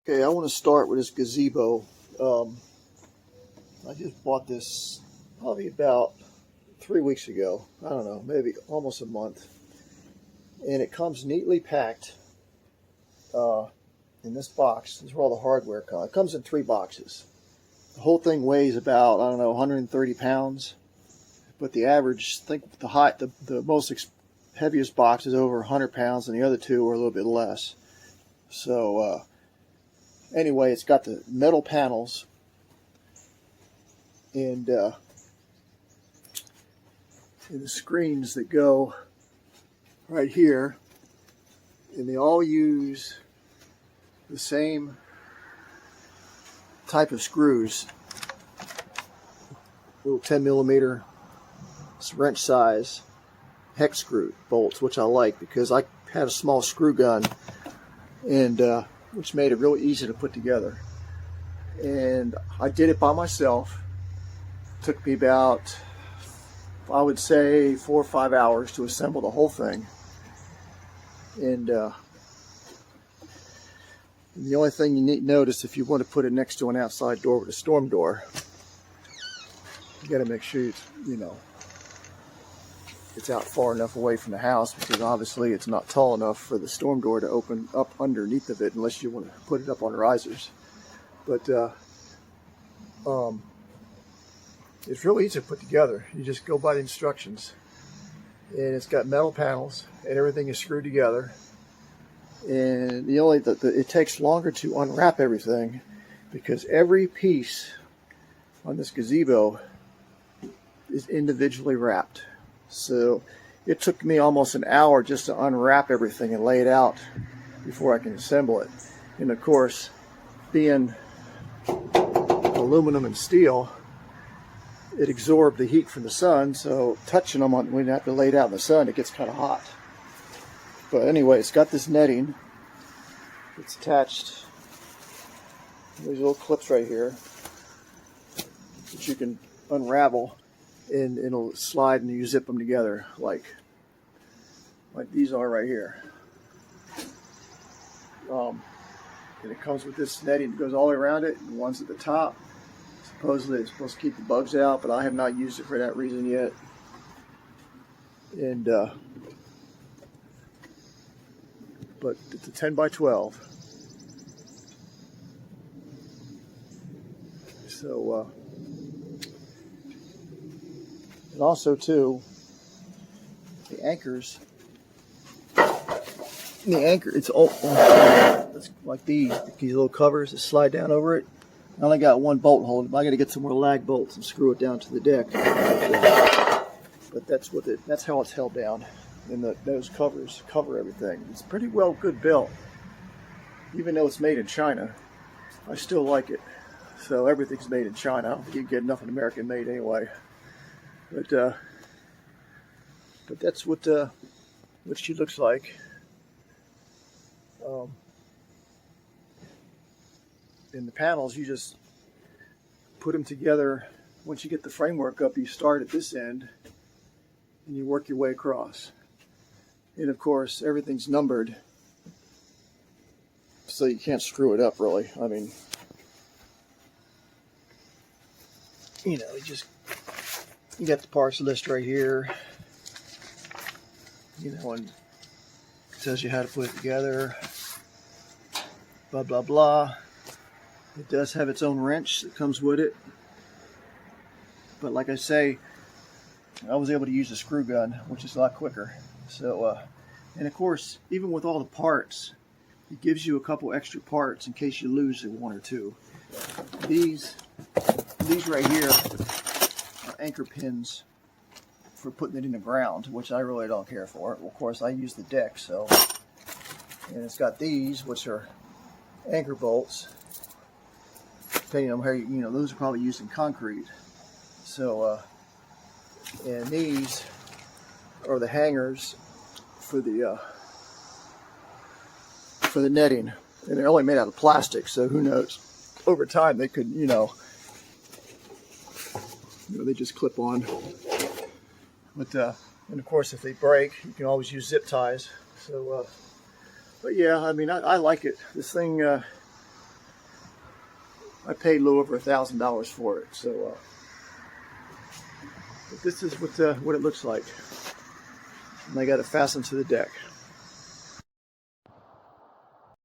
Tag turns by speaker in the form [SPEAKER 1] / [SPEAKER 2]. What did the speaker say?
[SPEAKER 1] Okay, I want to start with this gazebo. I just bought this probably about 3 weeks ago. I don't know, maybe almost a month. And it comes neatly packed in this box. This is where all the hardware comes. It comes in 3 boxes. The whole thing weighs about, I don't know, 130 pounds. But the average, I think the most heaviest box is over 100 pounds, and the other 2 are a little bit less. So, anyway, it's got the metal panels and the screens that go right here, and they all use the same type of screws, little 10mm wrench size hex screw bolts, which I like because I had a small screw gun, and which made it really easy to put together. And I did it by myself. It took me about, I would say, 4 or 5 hours to assemble the whole thing. And the only thing you need to notice, if you want to put it next to an outside door with a storm door, you got to make sure it's out far enough away from the house, because obviously it's not tall enough for the storm door to open up underneath of it unless you want to put it up on risers. But it's really easy to put together. You just go by the instructions, and it's got metal panels and everything is screwed together. And it takes longer to unwrap everything because every piece on this gazebo is individually wrapped. So it took me almost an hour just to unwrap everything and lay it out before I can assemble it. And of course, being aluminum and steel, it absorbed the heat from the sun, so touching them when you have to lay it out in the sun, it gets kind of hot. But anyway, it's got this netting. It's attached. These little clips right here that you can unravel, and it'll slide, and you zip them together like these are right here. And it comes with this netting that goes all the way around it, and one's at the top. Supposedly it's supposed to keep the bugs out, but I have not used it for that reason yet. And but it's a 10 by 12. So and also too, the anchors. It's like these little covers that slide down over it. I only got one bolt holding, but I got to get some more lag bolts and screw it down to the deck. But that's how it's held down. And those covers cover everything. It's pretty well good built. Even though it's made in China, I still like it. So everything's made in China. I don't think you can get nothing American made anyway. But that's what she looks like. In the panels, you just put them together. Once you get the framework up, you start at this end and you work your way across. And of course, everything's numbered, so you can't screw it up really. I mean, you got the parts list right here, and it tells you how to put it together, blah, blah, blah. It does have its own wrench that comes with it. But like I say, I was able to use a screw gun, which is a lot quicker. So, and of course, even with all the parts, it gives you a couple extra parts in case you lose 1 or 2. These right here are anchor pins for putting it in the ground, which I really don't care for. Of course, I use the deck, so. And it's got these, which are anchor bolts. Depending on how those are probably used in concrete. So, and these are the hangers for the netting, and they're only made out of plastic. So who knows? Over time, they could, they just clip on. But and of course, if they break, you can always use zip ties. So, but yeah, I mean, I like it. This thing. I paid a little over $1,000 for it. So but this is what it looks like. And I got it fastened to the deck.